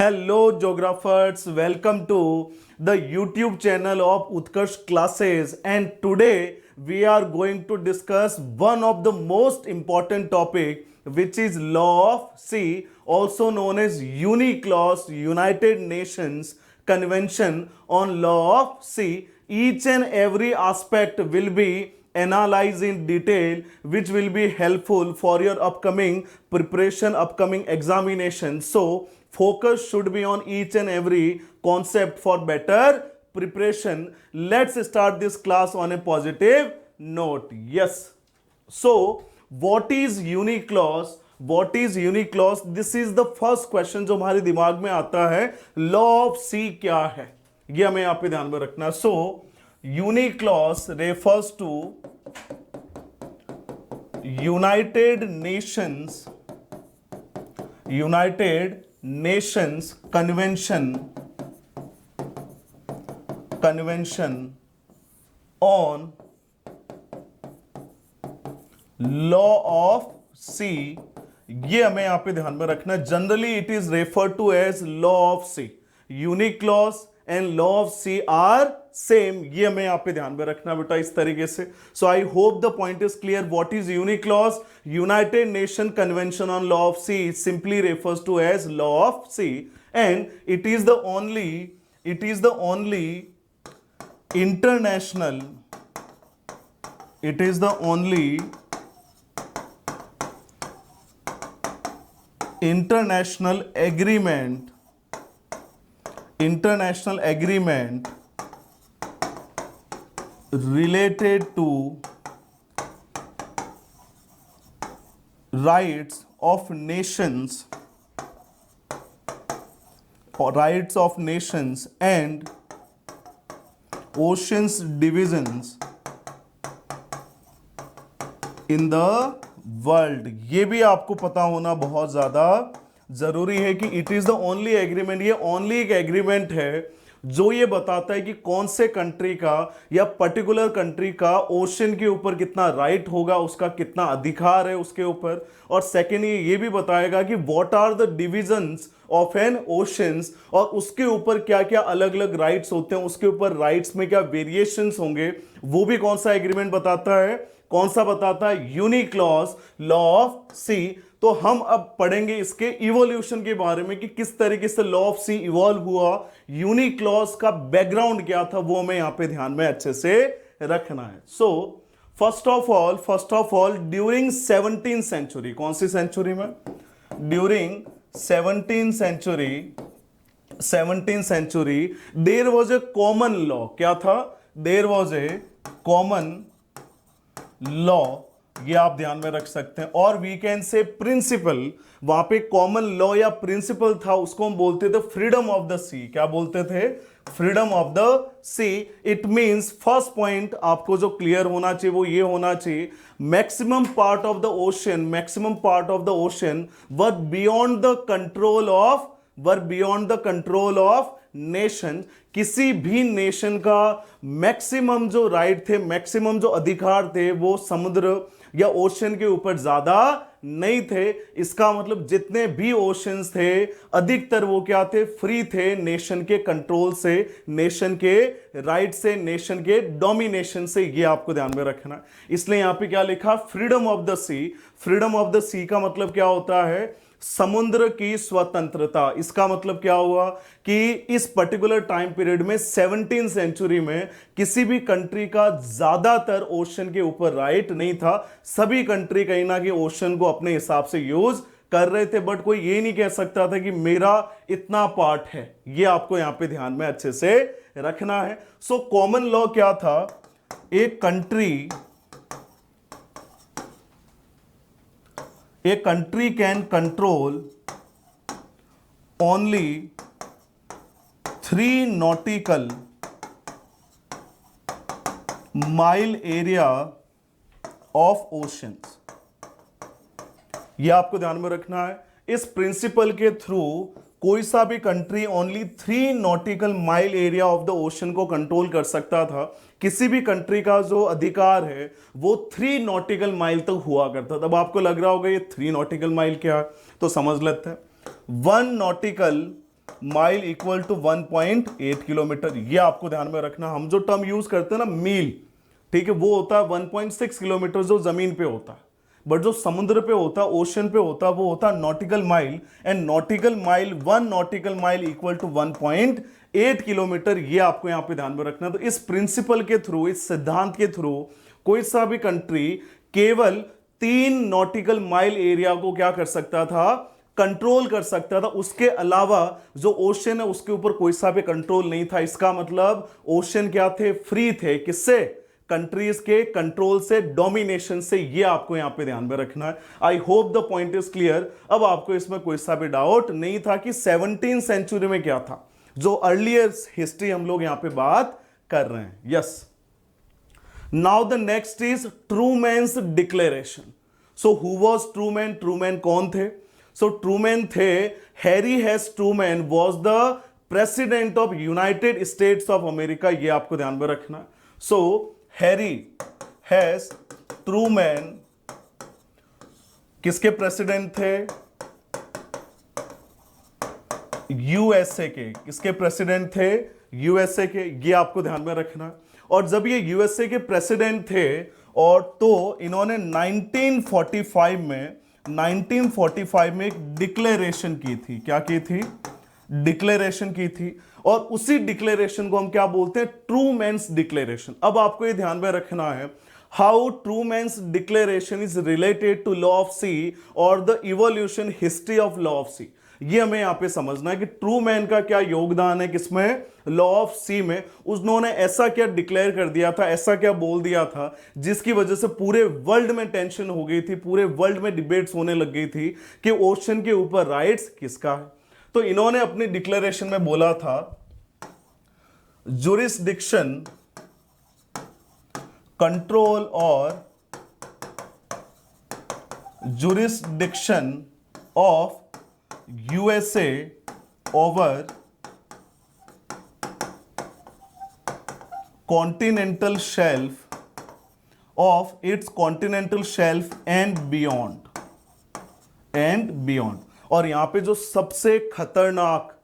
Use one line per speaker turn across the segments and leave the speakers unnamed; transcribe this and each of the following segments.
Hello, geographers. Welcome to the YouTube channel of Utkarsh Classes. And today we are going to discuss one of the most important topic, which is Law of Sea, also known as UNICLOS, United Nations Convention on Law of Sea. Each and every aspect will be analyzed in detail, which will be helpful for your upcoming preparation, upcoming examination. So focus should be on each and every concept for better preparation. Let's start this class on a positive note. Yes. So what is UNICLOS? What is UNICLOS? This is the first question जो हमारे दिमाग में आता है. Law of सी क्या है, ये हमें यहाँ पे ध्यान में रखना. सो UNICLOS refers to United Nations Convention on Law of Sea. ये हमें यहां पे ध्यान में रखना. Generally it is referred to as law of sea. UNCLOS and law of sea are same. ये हमें यहां पे ध्यान में रखना बेटा इस तरीके से. So I hope the point is clear. What is UNCLOS? United Nation Convention on law of sea simply refers to as law of sea, and it is the only international agreement related to rights of nations and oceans divisions in the world. ये भी आपको पता होना बहुत ज्यादा जरूरी है कि it is the only agreement. ये ओनली एक एग्रीमेंट है जो ये बताता है कि कौन से कंट्री का या पर्टिकुलर कंट्री का ओशन के ऊपर कितना राइट होगा, उसका कितना अधिकार है उसके ऊपर. और सेकेंड ये भी बताएगा कि what are the divisions of an oceans, और उसके ऊपर क्या क्या अलग अलग राइट्स होते हैं, उसके ऊपर राइट्स में क्या वेरिएशंस होंगे, वो भी कौन सा एग्रीमेंट बताता है. कौन सा बताता है? यूनिक्लॉस लॉ ऑफ सी. तो हम अब पढ़ेंगे इसके इवोल्यूशन के बारे में कि किस तरीके से लॉ ऑफ सी इवॉल्व हुआ, यूनिक्लॉस का बैकग्राउंड क्या था, वो हमें यहां पे ध्यान में अच्छे से रखना है. So first of all during 17th century, कौन सी सेंचुरी में? During 17th century there was a common law. क्या था? There was a common law. ये आप ध्यान में रख सकते हैं. और वी कैन से प्रिंसिपल, वहां पे कॉमन लॉ या प्रिंसिपल था, उसको हम बोलते थे फ्रीडम ऑफ द सी. क्या बोलते थे? Freedom of the sea. It means first point आपको जो क्लियर होना चाहिए वो ये होना चाहिए, maximum part of the ocean were beyond the control of nation. किसी भी नेशन का मैक्सिमम जो राइट थे, मैक्सिमम जो अधिकार थे, वो समुद्र या ओशन के ऊपर ज्यादा नहीं थे. इसका मतलब जितने भी ओशंस थे अधिकतर वो क्या थे? फ्री थे नेशन के कंट्रोल से, नेशन के राइट से, नेशन के डोमिनेशन से. ये आपको ध्यान में रखना. इसलिए यहां पे क्या लिखा? Freedom of the sea. Freedom of the sea का मतलब क्या होता है? समुद्र की स्वतंत्रता. इसका मतलब क्या हुआ कि इस पर्टिकुलर टाइम पीरियड में 17th सेंचुरी में किसी भी कंट्री का ज्यादातर ओशन के ऊपर राइट नहीं था. सभी कंट्री कहीं ना कहीं ओशन को अपने हिसाब से यूज कर रहे थे, बट कोई ये नहीं कह सकता था कि मेरा इतना पार्ट है. ये आपको यहां पे ध्यान में अच्छे से रखना है. सो कॉमन लॉ क्या था? A country can control only 3 nautical mile area of oceans. ये आपको ध्यान में रखना है. इस प्रिंसिपल के थ्रू कोई सा भी country only 3 nautical mile area of the ocean को कंट्रोल कर सकता था. किसी भी कंट्री का जो अधिकार है वो 3 नॉटिकल माइल तक हुआ करता. तब आपको लग रहा होगा ये 3 नॉटिकल माइल क्या है, तो समझ लेते हैं. 1 माइल इक्वल टू 1.8 किलोमीटर। ये आपको ध्यान में रखना। हम जो टर्म यूज करते हैं ना मील, ठीक है, वो होता है 1.6 किलोमीटर जो जमीन पे होता है, बट जो समुद्र पे होता है, ओशन पे होता है, वो होता है nautical mile. And nautical mile, 1 nautical mile equal to 1.8 kilometre. ये आपको यहां पे ध्यान में रखना। तो इस प्रिंसिपल के थ्रू, इस सिद्धांत के थ्रू कोई सा भी कंट्री केवल 3 नॉटिकल माइल एरिया को क्या कर सकता था, कंट्रोल कर सकता था। उसके अलावा जो ओशन है उसके ऊपर कोई सा भी कंट्रोल नहीं था। इसका मतलब ओशन क्या थे, फ्री थे। किससे, कंट्रीज के कंट्रोल से, डोमिनेशन से। ये आपको यहां पे ध्यान में रखना है। I hope the point is clear. अब आपको इसमें कोई सा भी डाउट नहीं था कि 17वीं सेंचुरी में क्या था, जो अर्लियर हिस्ट्री हम लोग यहां पे बात कर रहे हैं। Yes, now the next is Truman's declaration. So who was Truman? Truman कौन थे? सो ट्रूमैन थे, Harry Hayes Truman was the president of United States of America. ये आपको ध्यान में रखना। सो हैरी हेस ट्रूमैन किसके प्रेसिडेंट थे? यूएसए के। किसके प्रेसिडेंट थे? यूएसए के। ये आपको ध्यान में रखना। और जब ये यूएसए के प्रेसिडेंट थे, और तो इन्होंने 1945 में एक डिक्लेरेशन की थी। क्या की थी? डिक्लेरेशन की थी। और उसी डिक्लेरेशन को हम क्या बोलते हैं? Truman's declaration. अब आपको ये ध्यान में रखना है, how Truman's declaration is related to law of sea और the evolution history of law of sea. ये हमें यहां पे समझना है कि ट्रूमैन का क्या योगदान है, किसमें? लॉ ऑफ सी में। उन्होंने ऐसा क्या डिक्लेयर कर दिया था, ऐसा क्या बोल दिया था, जिसकी वजह से पूरे वर्ल्ड में टेंशन हो गई थी, पूरे वर्ल्ड में डिबेट्स होने लग गई थी कि ओशन के ऊपर राइट्स किसका है। तो इन्होंने अपनी डिक्लेरेशन में बोला था, जुरिस्डिक्शन, कंट्रोल और jurisdiction of USA over continental shelf of its continental shelf and beyond। और यहां पे जो सबसे खतरनाक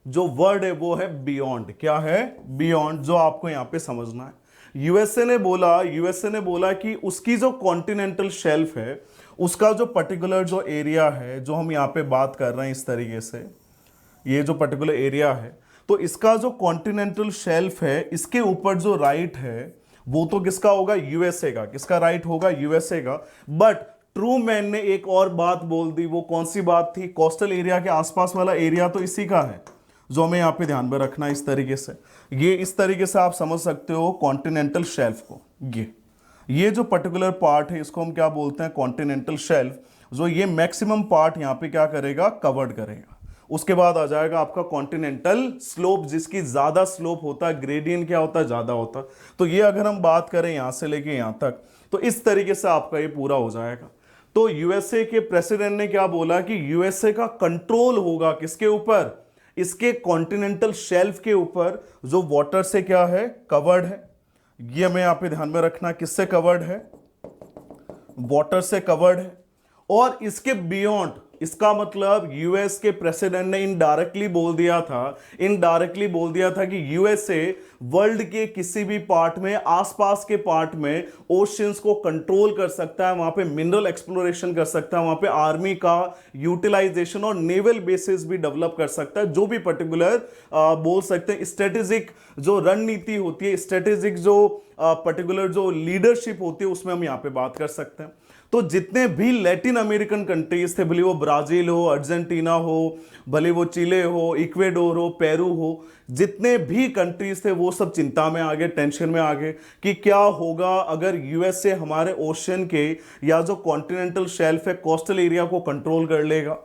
जो वर्ड है वो है बियॉन्ड। क्या है? बियॉन्ड, जो आपको यहां पे समझना है। यूएसए ने बोला कि उसकी जो कॉन्टिनेंटल शेल्फ है, उसका जो पर्टिकुलर जो एरिया है, जो हम यहाँ पे बात कर रहे हैं इस तरीके से, ये जो पर्टिकुलर एरिया है, तो इसका जो कॉन्टिनेंटल शेल्फ है, इसके ऊपर जो राइट है वो तो किसका होगा? यूएसए का। किसका राइट होगा? यूएसए का। बट ट्रूमैन ने एक और बात बोल दी। वो कौन सी बात थी? कोस्टल एरिया के आसपास वाला एरिया तो इसी का है, जो हमें यहाँ पे ध्यान में रखना है। इस तरीके से, ये इस तरीके से आप समझ सकते हो कॉन्टिनेंटल शेल्फ को। ये जो पर्टिकुलर पार्ट है, इसको हम क्या बोलते हैं? Continental shelf. जो ये मैक्सिमम पार्ट यहाँ पे क्या करेगा? कवर्ड करेगा। उसके बाद आ जाएगा आपका कॉन्टिनेंटल स्लोप, जिसकी ज्यादा स्लोप होता है, ग्रेडियंट क्या होता है? ज्यादा होता है। तो ये अगर हम बात करें यहां से लेके यहां तक, तो इस तरीके से आपका ये पूरा हो जाएगा। तो यूएसए के प्रेसिडेंट ने क्या बोला कि यूएसए का कंट्रोल होगा किसके ऊपर? इसके कॉन्टिनेंटल शेल्फ के ऊपर, जो वाटर से क्या है? कवर्ड है। ये हमें यहां पे ध्यान में रखना, किससे कवर्ड है? वाटर से कवर्ड है। और इसके बियॉन्ड, इसका मतलब यूएस के प्रेसिडेंट ने इनडायरेक्टली बोल दिया था कि यूएसए वर्ल्ड के किसी भी पार्ट में, आसपास के पार्ट में ओशियंस को कंट्रोल कर सकता है, वहां पे मिनरल एक्सप्लोरेशन कर सकता है, वहां पे आर्मी का यूटिलाइजेशन और नेवल बेसिस भी डेवलप कर सकता है। जो भी पर्टिकुलर बोल सकते हैं स्ट्रेटेजिक जो रणनीति होती है, स्ट्रेटेजिक जो पर्टिकुलर जो लीडरशिप होती है, उसमें हम यहां पे बात कर सकते हैं। तो जितने भी लैटिन अमेरिकन कंट्रीज थे, भले वो ब्राजील हो, अर्जेंटीना हो, भले वो चिले हो, इक्वेडोर हो, पेरू हो, जितने भी कंट्रीज थे वो सब चिंता में आ गए, टेंशन में आ गए कि क्या होगा अगर यूएसए हमारे ओशन के या जो कॉन्टिनेंटल शेल्फ है, कोस्टल एरिया को कंट्रोल कर लेगा।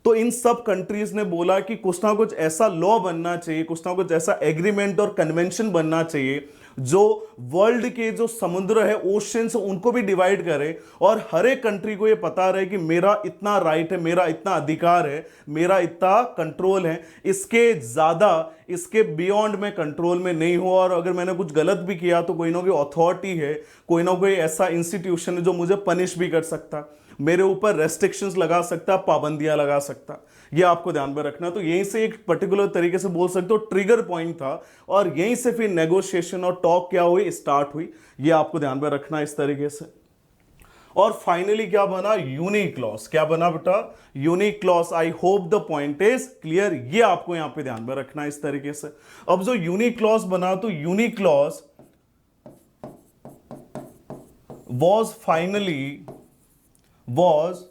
तो इन सब कंट्रीज ने बोला कि कुछ ना कुछ ऐसा लॉ बनना चाहिए, कुछ ना कुछ ऐसा एग्रीमेंट और कन्वेंशन बनना चाहिए जो वर्ल्ड के जो समुद्र है, ओशंस, उनको भी डिवाइड करे और हर एक कंट्री को ये पता रहे कि मेरा इतना राइट है, मेरा इतना अधिकार है, मेरा इतना कंट्रोल है, इसके ज्यादा, इसके बियॉन्ड में कंट्रोल में नहीं हो। और अगर मैंने कुछ गलत भी किया तो कोई ना कोई अथॉरिटी है, कोई ना कोई ऐसा इंस्टीट्यूशन है जो मुझे पनिश भी कर सकता है। मेरे ऊपर रेस्ट्रिक्शंस लगा सकता, पाबंदियां लगा सकता। ये आपको ध्यान में रखना। तो यहीं से एक पर्टिकुलर तरीके से बोल सकते हो ट्रिगर पॉइंट था, और यहीं से फिर नेगोशिएशन और टॉक क्या हुई, स्टार्ट हुई। ये आपको ध्यान में रखना इस तरीके से। और फाइनली क्या बना, यूनिक क्लॉज। क्या बना बेटा, unique clause. I hope the point is clear. ये आपको यहां पे ध्यान में रखना इस तरीके से। अब जो यूनिक क्लॉज बना, तो unique clause was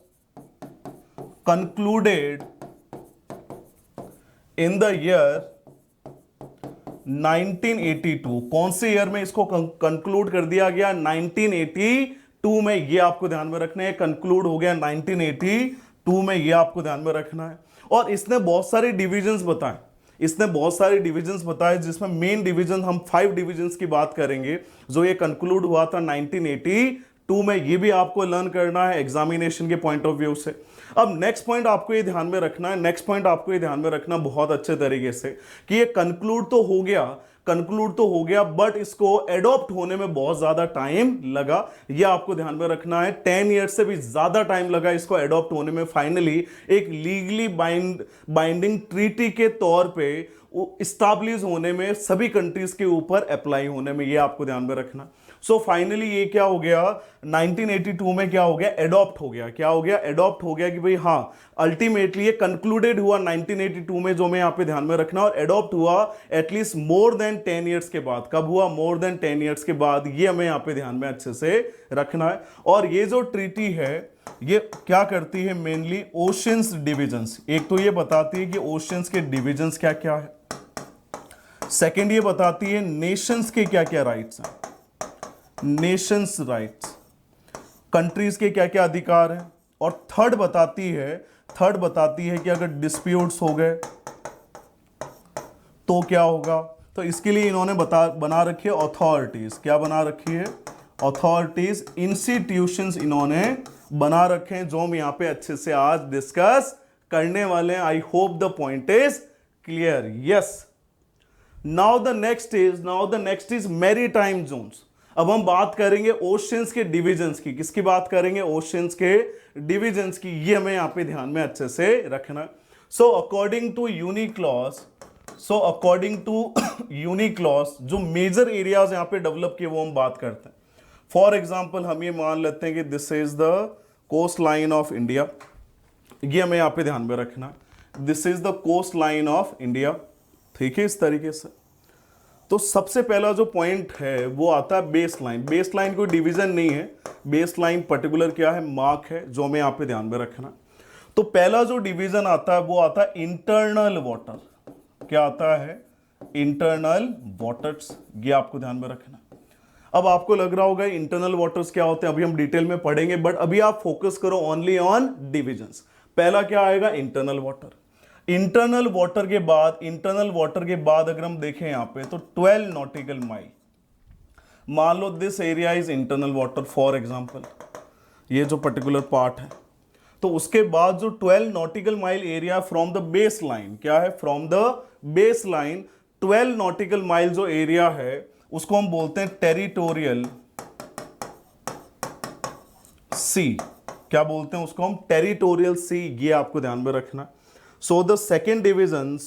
concluded in the year 1982। कौन से ईयर में इसको कंक्लूड कर दिया गया, 1982 में। ये आपको ध्यान में रखना है, कंक्लूड हो गया 1982 में। ये आपको ध्यान में रखना है। और इसने बहुत सारे डिविजन्स बताए, इसने बहुत सारे डिविजन्स बताए, जिसमें मेन डिवीजन हम 5 डिविजन्स की बात करेंगे, जो ये कंक्लूड हुआ था 1982 में। ये भी आपको लर्न करना है एग्जामिनेशन के पॉइंट ऑफ व्यू से। अब नेक्स्ट पॉइंट आपको ये ध्यान में रखना है, नेक्स्ट पॉइंट आपको ये ध्यान में रखना बहुत अच्छे तरीके से, कि ये कंक्लूड तो हो गया, कंक्लूड तो हो गया, बट इसको एडॉप्ट होने में बहुत ज्यादा टाइम लगा। ये आपको ध्यान में रखना है, 10 ईयर्स से भी ज्यादा टाइम लगा इसको एडॉप्ट होने में। फाइनली एक लीगली बाइंडिंग ट्रीटी के तौर पे इस्टाब्लिश होने में, सभी कंट्रीज के ऊपर अप्लाई होने में। ये आपको ध्यान में रखना। सो फाइनली ये क्या हो गया, 1982 में क्या हो गया, एडॉप्ट हो गया। क्या हो गया, एडॉप्ट हो गया, कि भाई हाँ अल्टीमेटली ये कंक्लूडेड हुआ 1982 में, जो मैं यहां पे ध्यान में रखना। और एडॉप्ट हुआ एटलीस्ट मोर देन 10 ईयर्स के बाद। कब हुआ, मोर देन 10 ईयर्स के बाद। ये हमें यहां पे ध्यान में अच्छे से रखना है। और ये जो ट्रीटी है, ये क्या करती है, मेनली ओशियंस डिविजन्स। एक तो ये बताती है कि ओशियंस के डिविजन्स क्या क्या है, सेकेंड ये बताती है नेशंस के क्या क्या राइट्स हैं, नेशंस राइट्स, कंट्रीज के क्या क्या अधिकार हैं। और थर्ड बताती है कि अगर डिस्प्यूट्स हो गए तो क्या होगा। तो इसके लिए इन्होंने बना रखी है अथॉरिटीज। क्या बना रखी है, अथॉरिटीज, इंस्टीट्यूशंस इन्होंने बना रखे हैं, जो हम यहां पे अच्छे से आज डिस्कस करने वाले हैं। I hope the point is clear. Yes, now the next is maritime zones. अब हम बात करेंगे ओशियंस के डिविजन्स की। किसकी बात करेंगे, ओशियंस के डिविजन्स की। ये हमें यहां पे ध्यान में अच्छे से रखना। So according to unique clause, जो मेजर एरियाज यहां पे डेवलप किए वो हम बात करते हैं। फॉर एग्जाम्पल हम ये मान लेते हैं कि this is the coast line of India. ये हमें यहां पे ध्यान में रखना, this is the coast line of India. ठीक है, इस तरीके से। तो सबसे पहला जो पॉइंट है वो आता है बेस लाइन। बेस लाइन कोई डिवीजन नहीं है, बेस लाइन पर्टिकुलर क्या है, मार्क है, जो हमें यहां पे ध्यान में रखना। तो पहला जो डिवीजन आता है वो आता है इंटरनल वाटर। क्या आता है, इंटरनल वाटर्स। ये आपको ध्यान में रखना। अब आपको लग रहा होगा इंटरनल वाटर्स क्या होते हैं, अभी हम डिटेल में पढ़ेंगे, बट अभी आप फोकस करो ओनली ऑन डिविजन्स। पहला क्या आएगा, इंटरनल वाटर। इंटरनल वाटर के बाद अगर हम देखें यहां पे, तो 12 नॉटिकल माइल। मान लो this area is internal water for example, ये जो पर्टिकुलर पार्ट है। तो उसके बाद जो 12 nautical mile area from the base line, क्या है, from the base line 12 nautical mile जो एरिया है, उसको हम बोलते हैं टेरिटोरियल सी। क्या बोलते हैं उसको हम, टेरिटोरियल सी। ये आपको ध्यान में रखना। So the second division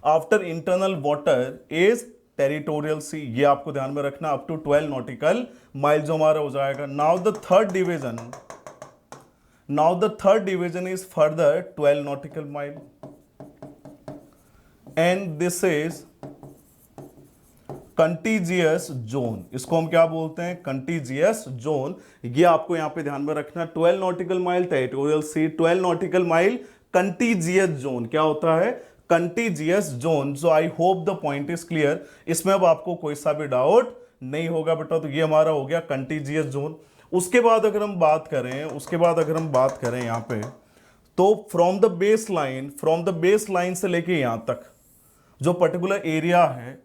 after internal water is territorial sea। ये आपको ध्यान में रखना, अप टू 12 नॉटिकल माइल जो हमारा हो जाएगा। Now the third division is further 12 nautical mile, and this is contiguous zone. इसको हम क्या बोलते हैं, कंटीजियस जोन। ये आपको यहां पे ध्यान में रखना, 12 नॉटिकल माइल टेरिटोरियल सी, 12 नॉटिकल माइल कंटीजियस जोन। क्या होता है, contiguous zone. So I hope the point is clear. इसमें अब आपको कोई सा भी डाउट नहीं होगा बेटा। तो ये हमारा हो गया कंटीजियस जोन। उसके बाद अगर हम बात करें यहां पे, तो फ्रॉम द बेस लाइन से लेके यहां तक जो पर्टिकुलर एरिया है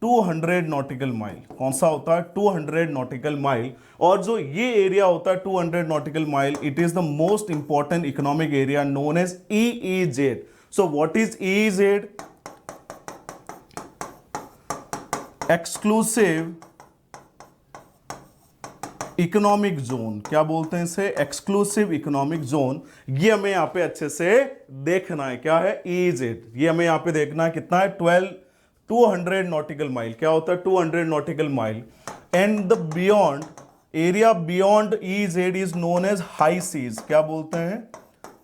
200 नॉटिकल माइल। कौन सा होता है, 200 नॉटिकल माइल। और जो ये एरिया होता है 200 nautical mile, it is the most important economic area known as EEZ। So what is EEZ, exclusive economic zone, क्या बोलते हैं इसे, एक्सक्लूसिव इकोनॉमिक जोन। ये हमें यहाँ पे अच्छे से देखना है, क्या है, EEZ, ये हमें यहाँ पे देखना है कितना है, 200 नॉटिकल माइल, क्या होता है 200 nautical mile. And the beyond area beyond EEZ is known as high seas, क्या बोलते हैं,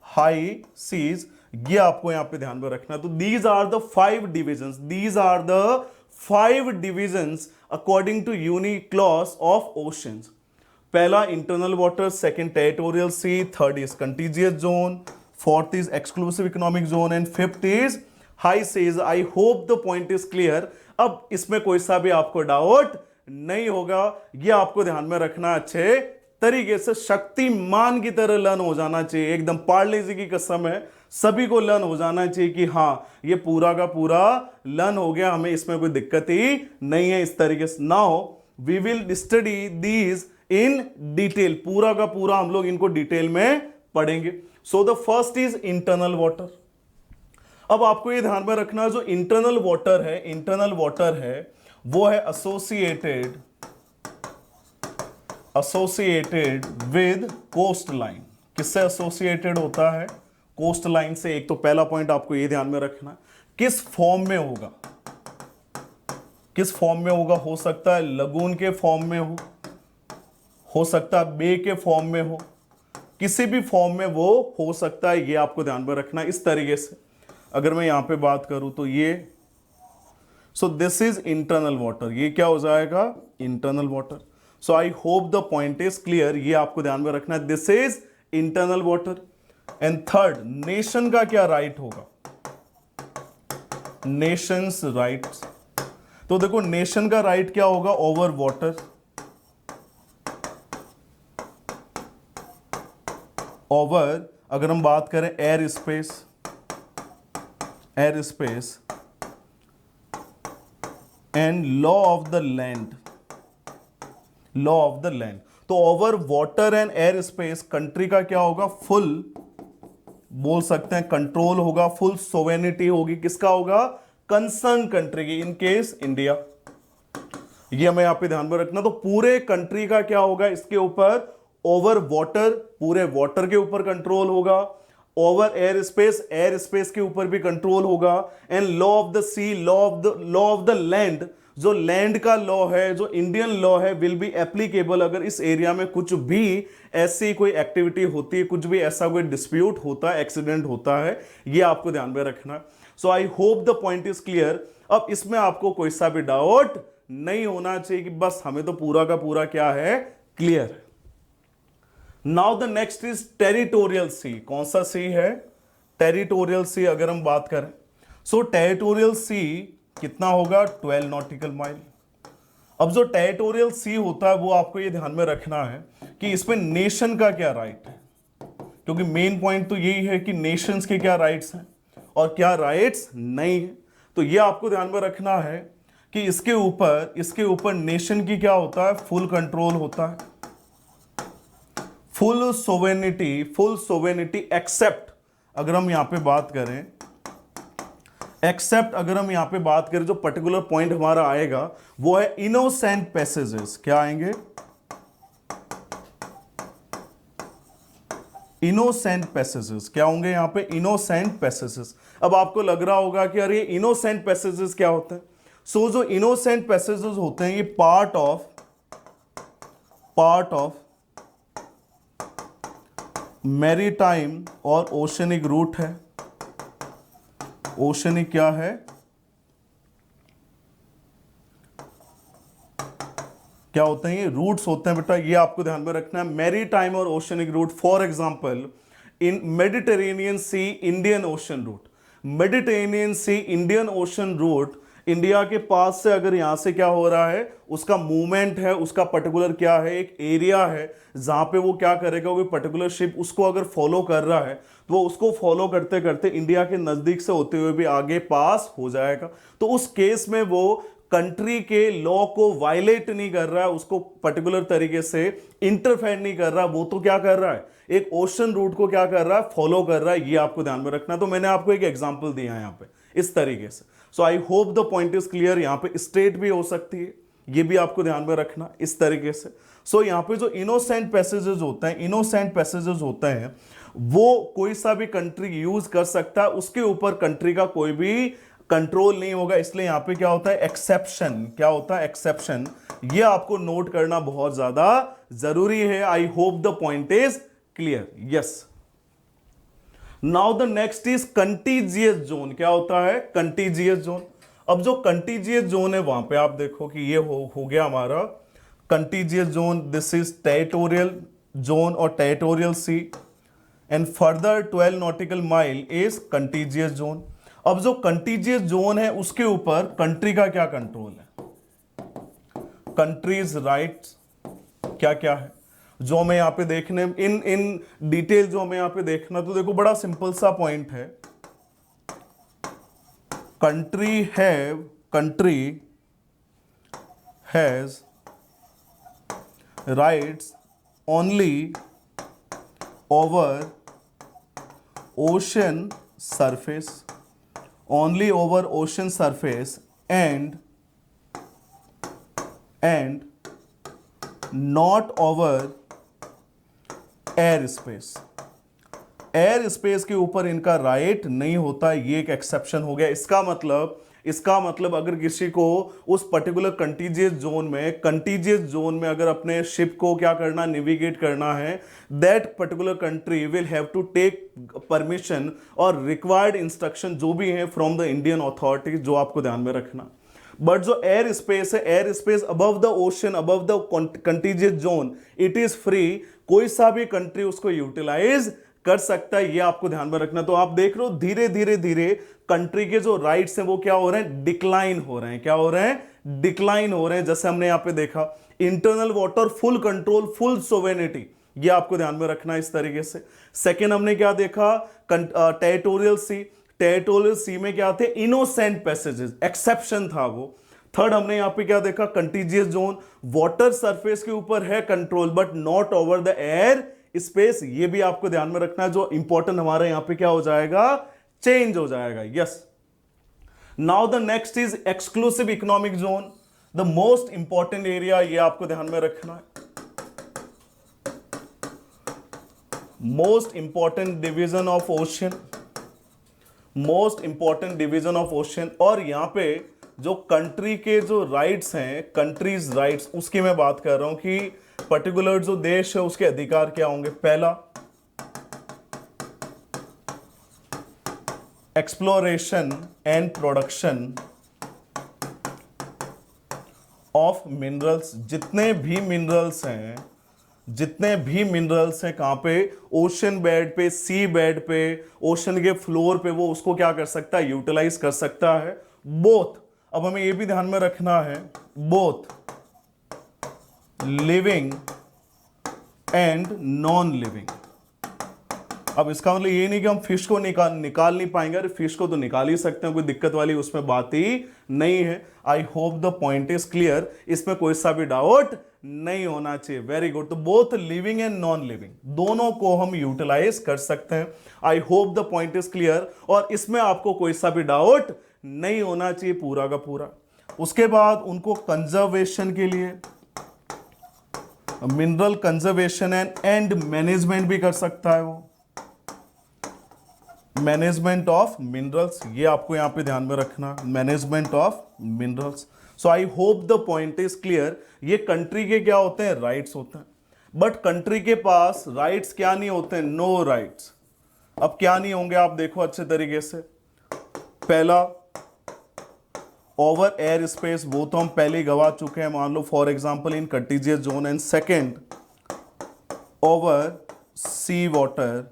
हाई सीज। ये आपको यहां पे ध्यान में रखना है। तो these are the 5 divisions, these are the 5 divisions according to UNCLOS of oceans. पहला internal water, second territorial sea, third is contiguous zone, fourth is exclusive economic zone and fifth is high seas. I hope the point is clear. अब इसमें कोई सा भी आपको doubt नहीं होगा, ये आपको ध्यान में रखना अच्छे तरीके से, शक्तिमान की तरह लर्न हो जाना चाहिए, एकदम पार्ले जी की कसम है, सभी को लर्न हो जाना चाहिए कि हाँ ये पूरा का पूरा लर्न हो गया, हमें इसमें कोई दिक्कत ही नहीं है। इस तरीके से now we will study these in detail, पूरा का पूरा हम लोग इनको डिटेल में पढ़ेंगे। So the first is internal water. अब आपको ये ध्यान में रखना है, जो इंटरनल वाटर है, इंटरनल वाटर है वो है एसोसिएटेड विद कोस्ट लाइन। किससे एसोसिएटेड होता है, कोस्ट लाइन से। एक तो पहला पॉइंट आपको ये ध्यान में रखना है, किस फॉर्म में होगा, किस फॉर्म में होगा, हो सकता है लगून के फॉर्म में हो सकता है बे के फॉर्म में हो, किसी भी फॉर्म में वो हो सकता है, ये आपको ध्यान में रखना है। इस तरीके से अगर मैं यहां पे बात करूं तो ये, so this is internal water, ये क्या हो जाएगा, internal water. So I hope the point is clear, ये आपको ध्यान में रखना है, this is internal water. And third, nation का क्या राइट होगा, नेशंस राइट्स। तो देखो नेशन का राइट क्या होगा, ओवर वाटर, ओवर अगर हम बात करें air space, air space and law of the land, law of the land. तो over water and air space country का क्या होगा, फुल बोल सकते हैं कंट्रोल होगा, फुल सोवेनिटी होगी, किसका होगा, कंसर्न कंट्री की, इन केस इंडिया। ये हमें यहां पे ध्यान में रखना। तो पूरे कंट्री का क्या होगा इसके ऊपर, ओवर वाटर, पूरे वाटर के ऊपर कंट्रोल होगा, ओवर एयर स्पेस के ऊपर भी कंट्रोल होगा, and law of the sea, law of the land, जो लैंड का लॉ है, जो इंडियन लॉ है, विल बी एप्लीकेबल। अगर इस एरिया में कुछ भी ऐसी कोई एक्टिविटी होती है, कुछ भी ऐसा कोई डिस्प्यूट होता है, एक्सीडेंट होता है, ये आपको ध्यान में रखना है। So I hope the point is clear. अब इसमें आपको कोई सा भी डाउट नहीं होना चाहिए कि बस हमें तो पूरा का पूरा क्या है, क्लियर है। Now the next is territorial सी। कौन सा सी है, टेरिटोरियल सी। अगर हम बात करें, सो टेरिटोरियल सी कितना होगा, 12 नॉटिकल माइल। अब जो टेरिटोरियल सी होता है वो आपको ये ध्यान में रखना है कि इसमें नेशन का क्या राइट है, क्योंकि मेन पॉइंट तो यही है कि नेशंस के क्या राइट्स हैं और क्या राइट्स नहीं है। तो ये आपको ध्यान में रखना है कि इसके ऊपर नेशन की क्या होता है, फुल कंट्रोल होता है, फुल सोवेनिटी एक्सेप्ट अगर हम यहां पे बात करें, जो पर्टिकुलर पॉइंट हमारा आएगा वो है इनोसेंट पैसेजेस। क्या आएंगे, इनोसेंट पैसेजेस। क्या होंगे यहां पे, इनोसेंट पैसेजेस। अब आपको लग रहा होगा कि अरे इनोसेंट पैसेजेस क्या होते हैं। सो जो इनोसेंट पैसेजेस होते हैं ये पार्ट ऑफ मैरीटाइम और ओशनिक रूट है। ओशनिक क्या है, क्या होते हैं ये, रूट्स होते हैं बेटा, ये आपको ध्यान में रखना है, मैरीटाइम और oceanic route. For example in Mediterranean sea Indian ocean route, Mediterranean sea Indian ocean route, India के पास से अगर यहां से क्या हो रहा है, उसका मूवमेंट है, उसका पर्टिकुलर क्या है, एक एरिया है जहां पे वो क्या करेगा, कोई पर्टिकुलर शिप उसको अगर फॉलो कर रहा है तो वो उसको फॉलो करते करते इंडिया के नजदीक से होते हुए भी आगे पास हो जाएगा। तो उस केस में वो कंट्री के लॉ को वायलेट नहीं कर रहा है, उसको पर्टिकुलर तरीके से इंटरफेयर नहीं कर रहा, वो तो क्या कर रहा है, एक ओशन रूट को क्या कर रहा है, फॉलो कर रहा है। ये आपको ध्यान में रखना। तो मैंने आपको एक एग्जांपल दिया है यहां पे इस तरीके से। So I hope the point is clear. यहां पे स्टेट भी हो सकती है, ये भी आपको ध्यान में रखना इस तरीके से। सो यहाँ पे जो इनोसेंट पैसेजेस होते हैं, इनोसेंट पैसेजेस होते हैं, वो कोई सा भी कंट्री यूज कर सकता है, उसके ऊपर कंट्री का कोई भी कंट्रोल नहीं होगा। इसलिए यहां पे क्या होता है, एक्सेप्शन। क्या होता है, एक्सेप्शन। ये आपको नोट करना बहुत ज्यादा जरूरी है। I hope the point is clear. Yes, now the next is contiguous zone. क्या होता है, कंटीजियस जोन। अब जो कंटीजियस जोन है वहां पे आप देखो कि ये हो गया हमारा contiguous zone. This is territorial zone और territorial sea, and further 12 nautical mile is contiguous zone. अब जो कंटीजियस जोन है उसके ऊपर कंट्री का क्या कंट्रोल है, कंट्रीज राइट्स क्या क्या है, जो हमें यहां पे देखने इन डिटेल जो हमें यहां पे देखना। तो देखो बड़ा सिंपल सा पॉइंट है, country has rights only over ocean surface, only over ocean surface and not over air space. Air space के ऊपर इनका राइट नहीं होता, ये एक एक्सेप्शन हो गया। इसका मतलब अगर किसी को उस पर्टिकुलर कंटीजियस जोन में अगर अपने शिप को क्या करना, नेविगेट करना है, that particular country will have to take permission और रिक्वायर्ड इंस्ट्रक्शन जो भी है फ्रॉम द इंडियन अथॉरिटीज, जो आपको ध्यान में रखना। बट जो एयर स्पेस है, air space above the ocean, above the contiguous zone, it is free. कोई सा भी कंट्री उसको यूटिलाइज कर सकता है, ये आपको ध्यान में रखना। तो आप देख रहे हो धीरे धीरे कंट्री के जो राइट्स हैं वो क्या हो रहे हैं, डिक्लाइन हो रहे हैं। क्या हो रहे हैं, डिक्लाइन हो रहे हैं। जैसे हमने यहां पे देखा, internal water full control, full sovereignty, ये आपको ध्यान में रखना इस तरीके से। सेकेंड हमने क्या देखा, टेरिटोरियल सी। टेरिटोरियल सी में क्या थे, इनोसेंट पैसेजेस, एक्सेप्शन था वो। थर्ड हमने यहां पे क्या देखा, कंटीजियस जोन, वाटर सरफेस के ऊपर है control but not over the air space, ये भी आपको ध्यान में रखना है। जो इंपॉर्टेंट हमारा यहां पे क्या हो जाएगा, चेंज हो जाएगा। Yes, now the next is exclusive economic zone, the most important area, ये आपको ध्यान में रखना है। Most important division of ocean, most important division of ocean. और यहां पे जो कंट्री के जो राइट्स हैं, कंट्रीज राइट्स, उसकी मैं बात कर रहा हूं कि पर्टिकुलर जो देश है उसके अधिकार क्या होंगे। पहला, exploration and production of minerals. जितने भी मिनरल्स हैं कहां पे, ओशन बेड पे, सी बेड पे, ओशन के फ्लोर पे, वो उसको क्या कर सकता है, यूटिलाइज कर सकता है। बोथ, अब हमें ये भी ध्यान में रखना है, both living and non living. अब इसका मतलब ये नहीं कि हम फिश को निकाल नहीं पाएंगे। अरे फिश को तो निकाल ही सकते हैं, कोई दिक्कत वाली उसमें बात ही नहीं है। I hope the point is clear, इसमें कोई सा भी डाउट नहीं होना चाहिए। Very good. तो both living and non living दोनों को हम यूटिलाइज कर सकते हैं। I hope the point is clear, और इसमें आपको कोई सा भी डाउट नहीं होना चाहिए पूरा का पूरा। उसके बाद उनको कंजर्वेशन के लिए मिनरल कंजर्वेशन एंड मैनेजमेंट भी कर सकता है वो, मैनेजमेंट ऑफ मिनरल्स, ये आपको यहां पे ध्यान में रखना, management of minerals. So I hope the point is clear. ये कंट्री के क्या होते हैं, राइट्स होते हैं। बट कंट्री के पास राइट्स क्या नहीं होते हैं, नो राइट्स। अब क्या नहीं होंगे, आप देखो अच्छे तरीके से। पहला, ओवर एयर स्पेस, वो तो हम पहले ही गवा चुके हैं, मान लो for example in contiguous zone. And second, over sea water,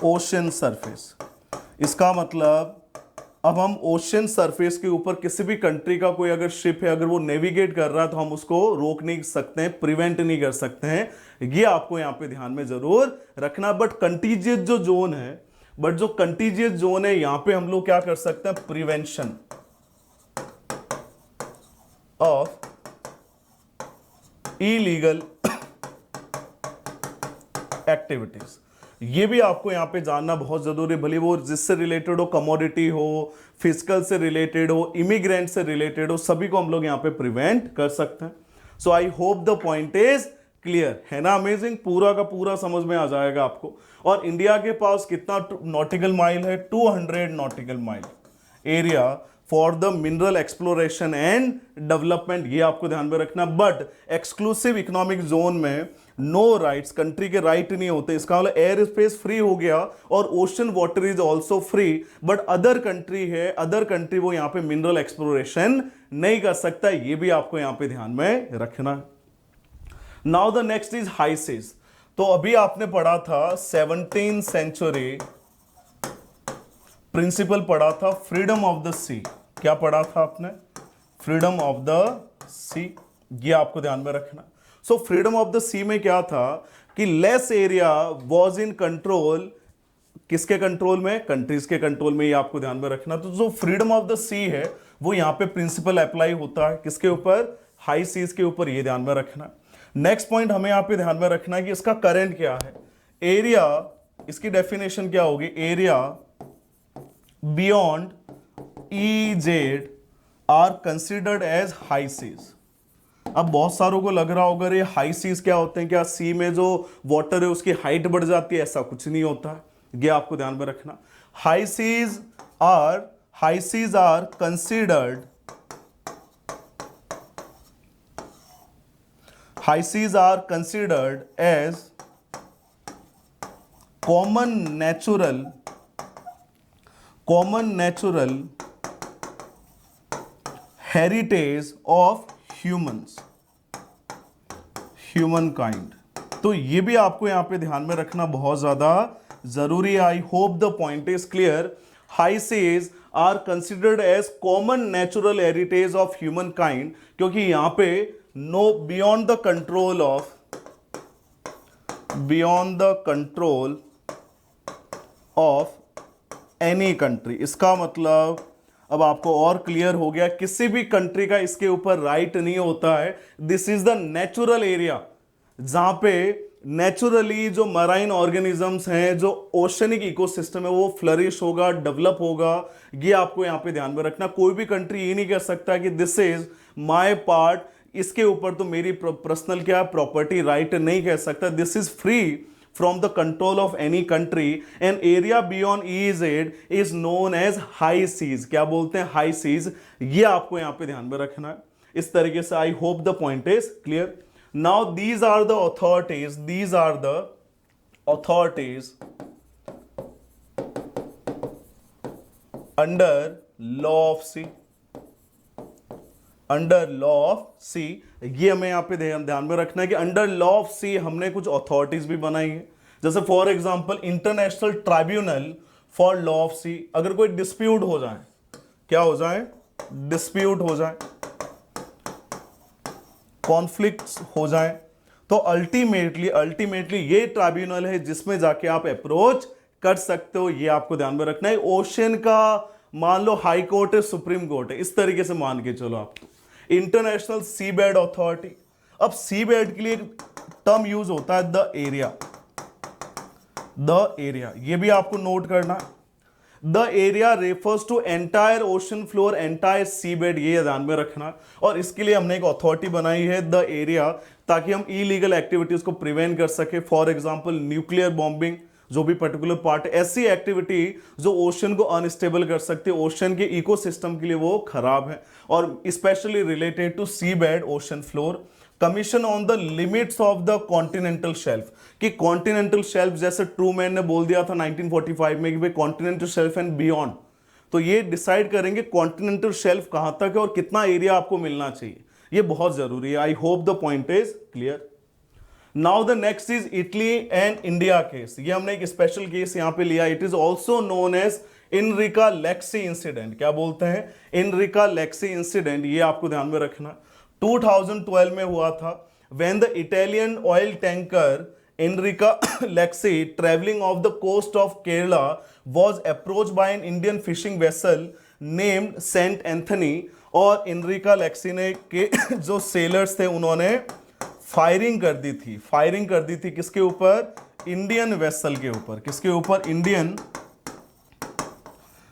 ocean surface. इसका मतलब अब हम ओशन सरफेस के ऊपर किसी भी कंट्री का कोई अगर शिप है, अगर वो नेविगेट कर रहा है, तो हम उसको रोक नहीं सकते हैं, प्रिवेंट नहीं कर सकते हैं। ये आपको यहां पे ध्यान में जरूर रखना। बट कंटीजियस जो जोन है, यहां पे हम लोग क्या कर सकते हैं, प्रिवेंशन ऑफ इलीगल एक्टिविटीज। ये भी आपको यहाँ पे जानना बहुत जरूरी है, भले वो जिससे रिलेटेड हो, कमोडिटी हो, फिजिकल से रिलेटेड हो, इमिग्रेंट से रिलेटेड हो, सभी को हम लोग यहाँ पे प्रिवेंट कर सकते हैं। So I hope the point is clear, है ना। अमेजिंग, पूरा का पूरा समझ में आ जाएगा आपको। और इंडिया के पास कितना नॉटिकल माइल है? 200 nautical mile area for the mineral exploration and development, ये आपको ध्यान में रखना। बट एक्सक्लूसिव इकोनॉमिक जोन में नो राइट्स, कंट्री के राइट नहीं होते। इसका मतलब एयर स्पेस फ्री हो गया और ocean water is also free, but other country है, अदर कंट्री वो यहां पे मिनरल एक्सप्लोरेशन नहीं कर सकता। ये भी आपको यहां पे ध्यान में रखना है। Now the next is high seas. तो अभी आपने पढ़ा था 17th सेंचुरी प्रिंसिपल पढ़ा था, फ्रीडम ऑफ द सी। क्या पढ़ा था आपने? फ्रीडम ऑफ द सी, ये आपको ध्यान में रखना। सो फ्रीडम ऑफ द सी में क्या था कि less area was in control, किसके कंट्रोल में? कंट्रीज के कंट्रोल में, ये आपको ध्यान में रखना। तो जो फ्रीडम ऑफ द सी है वो यहां पे प्रिंसिपल अप्लाई होता है, किसके ऊपर? हाई सीज के ऊपर, ये ध्यान में रखना। नेक्स्ट पॉइंट हमें यहां पे ध्यान में रखना है कि इसका करंट क्या है। एरिया, इसकी डेफिनेशन क्या होगी? Area beyond EZ are considered as high seas. अब बहुत सारों को लग रहा होगा ये हाई सीज क्या होते हैं, क्या सी में जो वाटर है उसकी हाइट बढ़ जाती है? ऐसा कुछ नहीं होता है, ये आपको ध्यान में रखना। High seas are considered, high seas are considered as common natural heritage of humankind. तो ये भी आपको यहां पे ध्यान में रखना बहुत ज्यादा जरूरी है। I hope the point is clear. High seas are considered as common natural heritage of humankind, क्योंकि यहां पे no beyond the control of any country. इसका मतलब अब आपको और क्लियर हो गया, किसी भी कंट्री का इसके ऊपर राइट नहीं होता है। This is the natural area जहां पे नेचुरली जो मराइन ऑर्गेनिजम्स हैं, जो ओशनिक इकोसिस्टम है, वो फ्लरिश होगा, डेवलप होगा। ये आपको यहां पे ध्यान में रखना। कोई भी कंट्री ये नहीं कह सकता कि दिस इज माय पार्ट, इसके ऊपर तो मेरी पर्सनल क्या प्रॉपर्टी राइट नहीं कह सकता। This is free from the control of any country, and area beyond EEZ is known as high seas। क्या बोलते हैं? high seas। ये आपको यहां पे ध्यान में रखना है इस तरीके से। I hope the point is clear। Now these are the authorities under law of sea, under law of sea. ये हमें यहां पे ध्यान में रखना है कि अंडर लॉ ऑफ सी हमने कुछ अथॉरिटीज भी बनाई है। जैसे for example international tribunal for law of sea. अगर कोई डिस्प्यूट हो जाए, क्या हो जाए? डिस्प्यूट हो जाए, कॉन्फ्लिक्ट्स हो जाए, तो अल्टीमेटली ये ट्राइब्यूनल है जिसमें जाके आप अप्रोच कर सकते हो। ये आपको ध्यान में रखना है। ओशन का मान लो हाई कोर्ट है, सुप्रीम कोर्ट है, इस तरीके से मान के चलो आप। इंटरनेशनल सी बेड अथॉरिटी। अब सी बेड के लिए टर्म यूज होता है द एरिया। ये भी आपको नोट करना। The area refers to entire ocean floor, entire seabed, ये ध्यान में रखना। और इसके लिए हमने एक अथॉरिटी बनाई है द एरिया, ताकि हम इलीगल एक्टिविटीज को प्रिवेंट कर सके। फॉर एग्जाम्पल न्यूक्लियर बॉम्बिंग, जो भी पर्टिकुलर पार्ट, ऐसी एक्टिविटी जो ओशन को अनस्टेबल कर सकती है, ओशन के इकोसिस्टम के लिए वो खराब है, और specially related to seabed, ocean floor. Commission on the limits of the continental shelf, कि कॉन्टिनेंटल शेल्फ जैसे ट्रूमैन ने बोल दिया था 1945 में कि भाई कॉन्टिनेंटल शेल्फ एंड बियॉन्ड, तो ये डिसाइड करेंगे कॉन्टिनेंटल शेल्फ कहां तक है और कितना एरिया आपको मिलना चाहिए। ये बहुत जरूरी है। I hope the point is clear. Now the next is Italy and India case. ये हमने एक स्पेशल केस यहां पे लिया। It is also known as Enrica Lexie incident. क्या बोलते हैं? Enrica Lexie incident. ये आपको ध्यान में रखना। 2012 में हुआ था, when the Italian oil tanker Enrica Lexie travelling off the coast of Kerala was approached by an Indian fishing vessel named Saint Anthony. और इनरिका लेक्सी ने के जो सेलर्स थे उन्होंने फायरिंग कर दी थी किसके ऊपर? इंडियन वेसल के ऊपर, किसके ऊपर? इंडियन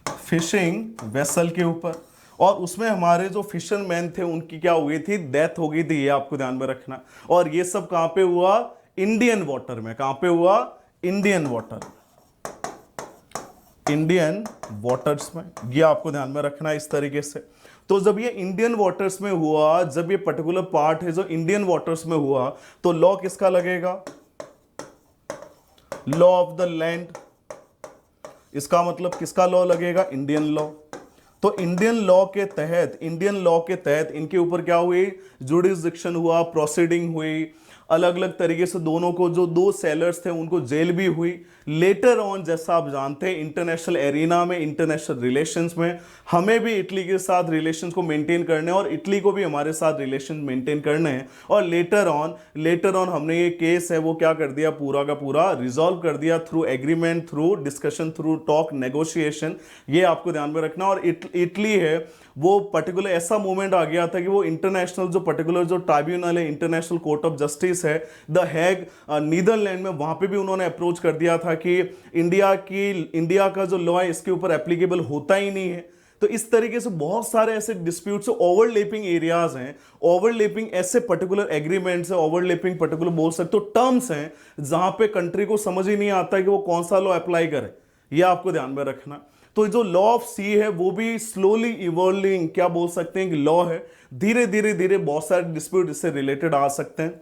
फिशिंग वेसल के ऊपर। और उसमें हमारे जो फिशरमैन थे उनकी क्या हुई थी? डेथ हो गई थी, ये आपको ध्यान में रखना। और ये सब कहां पे हुआ? इंडियन वाटर में। कहां पे हुआ? इंडियन वाटर, इंडियन वाटर्स में। ये आपको ध्यान में रखना है इस तरीके से। तो जब ये इंडियन वाटर्स में हुआ, जब ये पर्टिकुलर पार्ट है जो इंडियन वाटर्स में हुआ, तो लॉ किसका लगेगा? Law of the land. इसका मतलब किसका लॉ लगेगा? Indian law. तो इंडियन लॉ के तहत, इनके ऊपर क्या हुई? जुडिस्डिक्शन हुआ, प्रोसीडिंग हुई, अलग अलग तरीके से दोनों को, जो दो सेलर्स थे उनको जेल भी हुई। लेटर ऑन जैसा आप जानते हैं, इंटरनेशनल एरिना में, इंटरनेशनल रिलेशंस में हमें भी इटली के साथ रिलेशंस को मेंटेन करने हैं और इटली को भी हमारे साथ रिलेशन मेंटेन करने हैं। और लेटर ऑन हमने ये केस है वो क्या कर दिया? पूरा का पूरा रिजॉल्व कर दिया through agreement, through discussion, through talk, negotiation. ये आपको ध्यान में रखना। और इटली है वो पर्टिकुलर ऐसा मोमेंट आ गया था कि वो इंटरनेशनल जो पर्टिकुलर जो ट्राइब्यूनल है, इंटरनेशनल कोर्ट ऑफ जस्टिस है द हैग, नीदरलैंड में, वहां पे भी उन्होंने अप्रोच कर दिया था कि इंडिया का जो लॉ है इसके ऊपर एप्लीकेबल होता ही नहीं है। तो इस तरीके से बहुत सारे ऐसे डिस्प्यूट्स, ओवरलैपिंग एरियाज हैं, ओवरलैपिंग ऐसे पर्टिकुलर एग्रीमेंट्स हैं, ओवरलैपिंग पर्टिकुलर बोल सकते हो टर्म्स हैं, जहां पे कंट्री को समझ ही नहीं आता कि वो कौन सा लॉ अप्लाई करे। ये आपको ध्यान में रखना। तो जो लॉ ऑफ सी है वो भी स्लोली इवॉल्विंग, क्या बोल सकते हैं कि लॉ है, धीरे धीरे बहुत सारे डिस्प्यूट इससे रिलेटेड आ सकते हैं।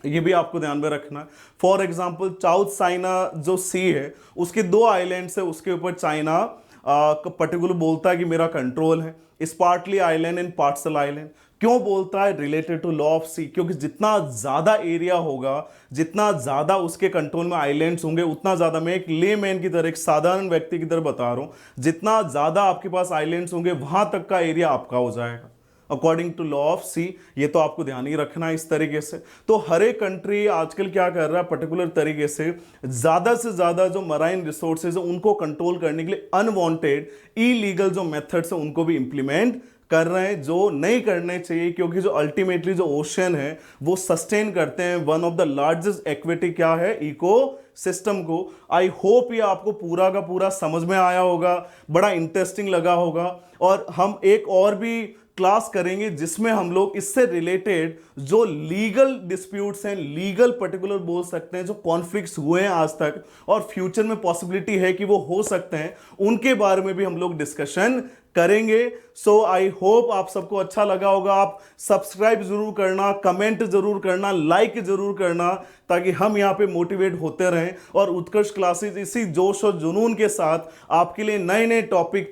ये भी आपको ध्यान में रखना। फॉर एग्जाम्पल साउथ चाइना जो सी है उसके 2 आइलैंड्स है, उसके ऊपर चाइना पर्टिकुलर बोलता है कि मेरा कंट्रोल है। Spratly island and Paracel island क्यों बोलता है? रिलेटेड टू लॉ ऑफ सी, क्योंकि जितना ज्यादा एरिया होगा, जितना ज्यादा उसके कंट्रोल में आइलैंड्स होंगे, उतना ज्यादा, मैं एक लेमैन की तरह, एक साधारण व्यक्ति की तरह बता रहा हूं, जितना ज्यादा आपके पास आइलैंड्स होंगे वहां तक का एरिया आपका हो जाएगा according to law of sea. ये तो आपको ध्यान ही रखना है इस तरीके से। तो हर एक कंट्री आजकल क्या कर रहा है? पर्टिकुलर तरीके से ज्यादा जो मराइन रिसोर्सेज है उनको कंट्रोल करने के लिए अनवांटेड इलीगल जो मेथड्स है उनको भी इंप्लीमेंट कर रहे हैं, जो नहीं करने चाहिए, क्योंकि जो अल्टीमेटली जो ओशन है वो सस्टेन करते हैं one of the largest aquatic क्या है? इको सिस्टम को। आई होप ये आपको पूरा का पूरा समझ में आया होगा, बड़ा इंटरेस्टिंग लगा होगा। और हम एक और भी क्लास करेंगे जिसमें हम लोग इससे रिलेटेड जो लीगल डिस्प्यूट्स हैं, लीगल पर्टिकुलर बोल सकते हैं, जो कॉन्फ्लिक्ट्स हुए हैं आज तक और फ्यूचर में पॉसिबिलिटी है कि वो हो सकते हैं, उनके बारे में भी हम लोग डिस्कशन करेंगे। सो आई होप आप सबको अच्छा लगा होगा। आप सब्सक्राइब जरूर करना, कमेंट जरूर करना, लाइक जरूर करना, ताकि हम यहाँ पे मोटिवेट होते रहें और उत्कर्ष क्लासेस इसी जोश और जुनून के साथ आपके लिए नए नए टॉपिक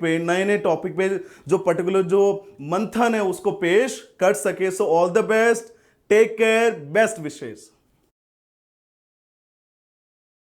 पे जो पर्टिकुलर जो मंथन है उसको पेश कर सके। So all the best, take care, best wishes.